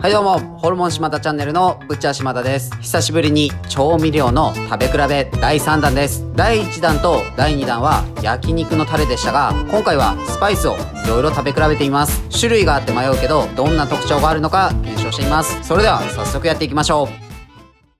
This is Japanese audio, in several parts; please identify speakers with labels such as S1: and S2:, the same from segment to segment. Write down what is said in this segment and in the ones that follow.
S1: はいどうも、ホルモン島田チャンネルのぶっちゃ島田です。久しぶりに調味料の食べ比べ第3弾です。第1弾と第2弾は焼肉のタレでしたが、今回はスパイスをいろいろ食べ比べています。種類があって迷うけど、どんな特徴があるのか検証しています。それでは早速やっていきましょう。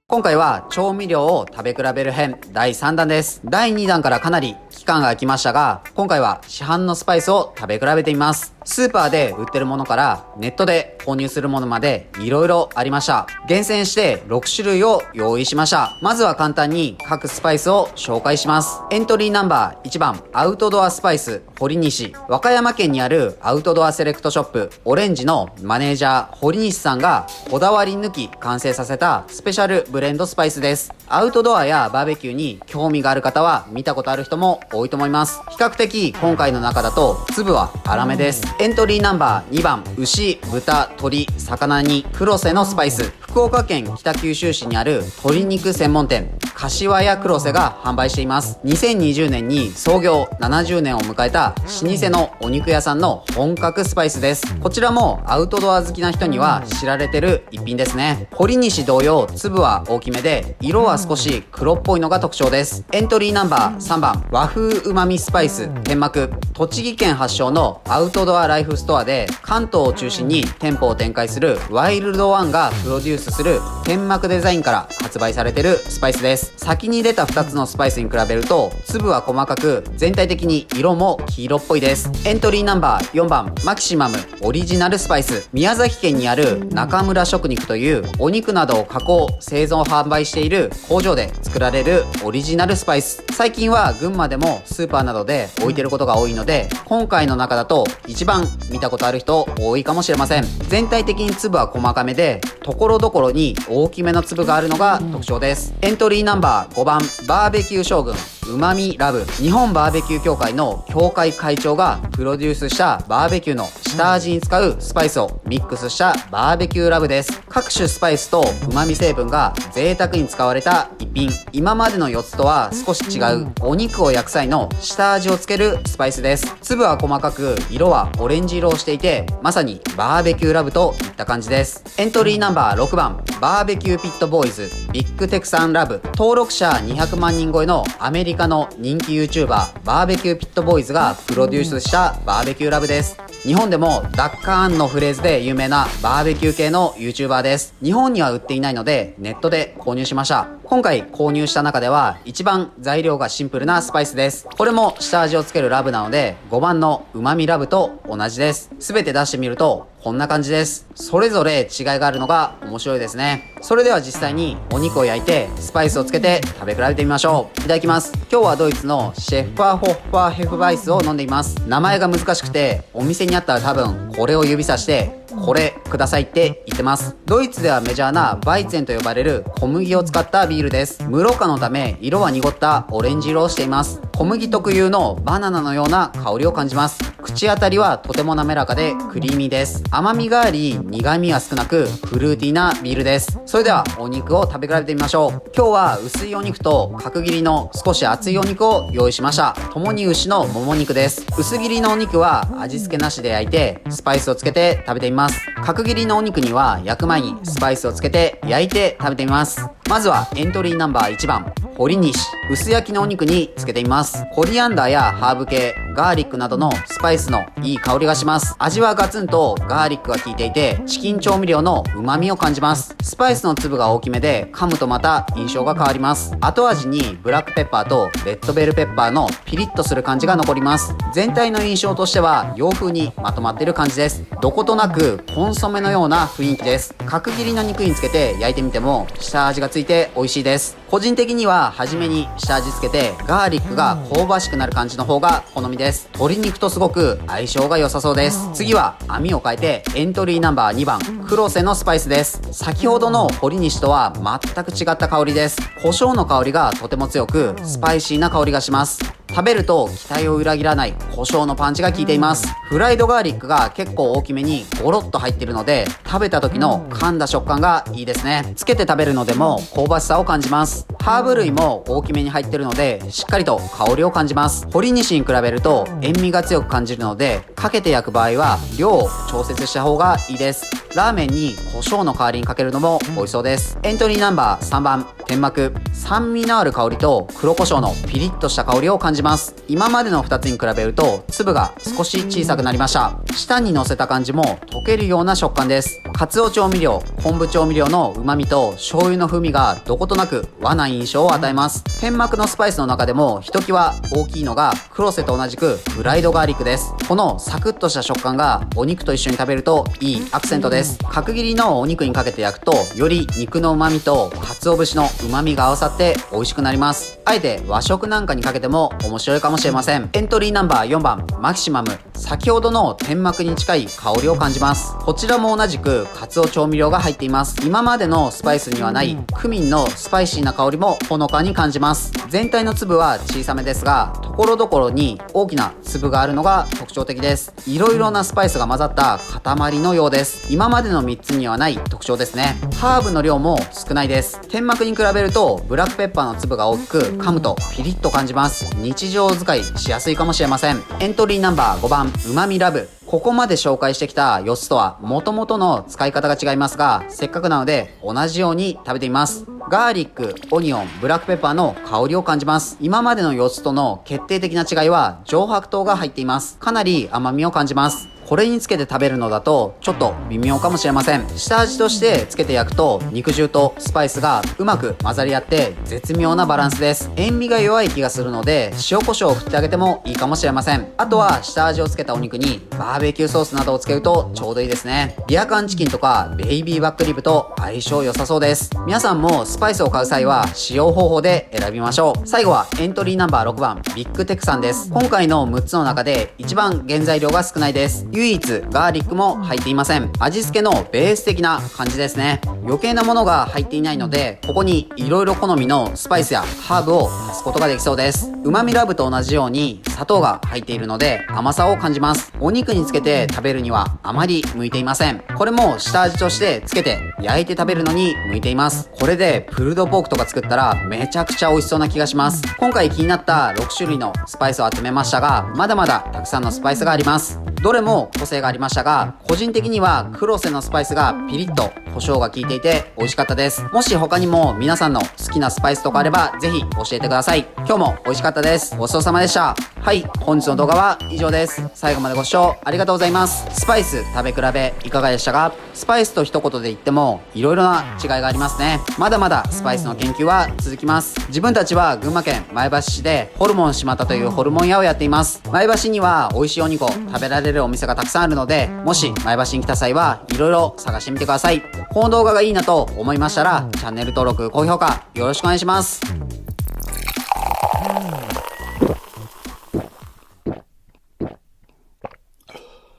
S1: 今回は調味料を食べ比べる編第3弾です。第2弾からかなり期間が空きましたが、今回は市販のスパイスを食べ比べてみます。スーパーで売ってるものからネットで購入するものまでいろいろありました。厳選して6種類を用意しました。まずは簡単に各スパイスを紹介します。エントリーナンバー1番、アウトドアスパイス堀西。和歌山県にあるアウトドアセレクトショップオレンジのマネージャー堀西さんがこだわり抜き完成させたスペシャルブレンドスパイスです。アウトドアやバーベキューに興味がある方は見たことある人も多いと思います。比較的今回の中だと粒は粗めです。エントリーナンバー2番、牛、豚、鶏、魚に黒瀬のスパイス。福岡県北九州市にある鶏肉専門店柏屋黒瀬が販売しています。2020年に創業70年を迎えた老舗のお肉屋さんの本格スパイスです。こちらもアウトドア好きな人には知られてる一品ですね。堀西同様粒は大きめで色は少し黒っぽいのが特徴です。エントリーナンバー3番、和風うまみスパイス天幕。栃木県発祥のアウトドアライフストアで関東を中心に店舗を展開するワイルドワンがプロデュースする天幕デザインから発売されているスパイスです。先に出た2つのスパイスに比べると粒は細かく全体的に色も黄色っぽいです。エントリーナンバー4番、マキシマムオリジナルスパイス。宮崎県にある中村食肉というお肉などを加工製造販売している工場で作られるオリジナルスパイス。最近は群馬でもスーパーなどで置いてることが多いので、今回の中だと一番見たことある人多いかもしれません。全体的に粒は細かめでところどころに大きめの粒があるのが特徴です。エントリーナンバー5番、バーベキュー将軍うまみラブ。日本バーベキュー協会の協会会長がプロデュースしたバーベキューの下味に使うスパイスをミックスしたバーベキューラブです。各種スパイスとうまみ成分が贅沢に使われた一品。今までの4つとは少し違うお肉を焼く際の下味をつけるスパイスです。粒は細かく色はオレンジ色をしていて、まさにバーベキューラブといった感じです。エントリーナンバー6番、バーベキューピットボーイズビッグテクサンラブ。登録者200万人超えのアメリカの人気 YouTuber バーベキューピットボーイズがプロデュースしたバーベキューラブです。日本でもダッカーンのフレーズで有名なバーベキュー系の YouTuber です。日本には売っていないのでネットで購入しました。今回購入した中では一番材料がシンプルなスパイスです。これも下味をつけるラブなので5番のうまみラブと同じです。全て出してみるとこんな感じです。それぞれ違いがあるのが面白いですね。それでは実際にお肉を焼いてスパイスをつけて食べ比べてみましょう。いただきます。今日はドイツのシェッファーホッファーヘフバイスを飲んでいます。名前が難しくてお店にあったら多分これを指さしてこれくださいって言ってます。ドイツではメジャーなバイツェンと呼ばれる小麦を使ったビールです。無ろ過のため色は濁ったオレンジ色をしています。小麦特有のバナナのような香りを感じます。口当たりはとても滑らかでクリーミーです。甘みがあり苦みは少なくフルーティーなビールです。それではお肉を食べ比べてみましょう。今日は薄いお肉と角切りの少し厚いお肉を用意しました。共に牛のもも肉です。薄切りのお肉は味付けなしで焼いてスパイスをつけて食べてみます。角切りのお肉には焼く前にスパイスをつけて焼いて食べてみます。まずはエントリーナンバー1番、堀西。薄焼きのお肉につけてみます。コリアンダーやハーブ系、ガーリックなどのスパイスのいい香りがします。味はガツンとガーリックが効いていてチキン調味料の旨味を感じます。スパイスの粒が大きめで噛むとまた印象が変わります。後味にブラックペッパーとレッドベルペッパーのピリッとする感じが残ります。全体の印象としては洋風にまとまっている感じです。どことなくコンソメのような雰囲気です。角切りの肉につけて焼いてみても下味がついて美味しいです。個人的には初めに下味つけてガーリックが香ばしくなる感じの方が好みです。鶏肉とすごく相性が良さそうです。次は網を変えてエントリーナンバー2番、黒瀬のスパイスです。先ほどの堀西とは全く違った香りです。胡椒の香りがとても強くスパイシーな香りがします。食べると期待を裏切らない胡椒のパンチが効いています。フライドガーリックが結構大きめにゴロッと入っているので食べた時の噛んだ食感がいいですね。つけて食べるのでも香ばしさを感じます。ハーブ類も大きめに入っているのでしっかりと香りを感じます。堀西に比べると塩味が強く感じるのでかけて焼く場合は量を調節した方がいいです。ラーメンに胡椒の代わりにかけるのも美味しそうです。エントリーナンバー3番、天幕。酸味のある香りと黒胡椒のピリッとした香りを感じます。今までの2つに比べると粒が少し小さくなりました。舌に乗せた感じも溶けるような食感です。かつお調味料、昆布調味料の旨味と醤油の風味がどことなく和な印象を与えます。天幕のスパイスの中でもひときわ大きいのが黒瀬と同じくフライドガーリックです。このサクッとした食感がお肉と一緒に食べるといいアクセントです。角切りのお肉にかけて焼くとより肉の旨味と鰹節の旨味が合わさって美味しくなります。あえて和食なんかにかけても面白いかもしれません。エントリーナンバー4番、マキシマム。先ほどの天幕に近い香りを感じます。こちらも同じく鰹調味料が入っています。今までのスパイスにはないクミンのスパイシーな香りもほのかに感じます。全体の粒は小さめですが、ところどころに大きな粒があるのが特徴的です。いろいろなスパイスが混ざった塊のようです。今までの3つにはない特徴ですね。ハーブの量も少ないです。天幕に比べるとブラックペッパーの粒が大きく、噛むとピリッと感じます。日常使いしやすいかもしれません。エントリーナンバー5番、うまみラブ。ここまで紹介してきた4つとは元々の使い方が違いますが、せっかくなので同じように食べてみます。ガーリック、オニオン、ブラックペッパーの香りを感じます。今までの4つとの決定的な違いは上白糖が入っています。かなり甘みを感じます。これにつけて食べるのだとちょっと微妙かもしれません。下味としてつけて焼くと肉汁とスパイスがうまく混ざり合って絶妙なバランスです。塩味が弱い気がするので塩コショウを振ってあげてもいいかもしれません。あとは下味をつけたお肉にバーベキューソースなどをつけるとちょうどいいですね。リアカンチキンとかベイビーバックリブと相性良さそうです。皆さんもスパイスを買う際は使用方法で選びましょう。最後はエントリーナンバー6番、ビッグテクさんです。今回の6つの中で一番原材料が少ないです。唯一ガーリックも入っていません。味付けのベース的な感じですね。余計なものが入っていないので、ここに色々好みのスパイスやハーブを足すことができそうです。うまみラブと同じように砂糖が入っているので甘さを感じます。お肉につけて食べるにはあまり向いていません。これも下味としてつけて焼いて食べるのに向いています。これでプルドポークとか作ったらめちゃくちゃ美味しそうな気がします。今回気になった6種類のスパイスを集めましたが、まだまだたくさんのスパイスがあります。どれも個性がありましたが、個人的には黒瀬のスパイスがピリッと胡椒が効いていて美味しかったです。もし他にも皆さんの好きなスパイスとかあればぜひ教えてください。今日も美味しかったです。ごちそうさまでした。はい、本日の動画は以上です。最後までご視聴ありがとうございます。スパイス食べ比べいかがでしたか？スパイスと一言で言っても色々な違いがありますね。まだまだスパイスの研究は続きます。自分たちは群馬県前橋市でホルモン島田というホルモン屋をやっています。前橋には美味しいお肉を食べられるお店がたくさんあるので、もし前橋に来た際は色々探してみてください。この動画がいいなと思いましたらチャンネル登録、高評価よろしくお願いします。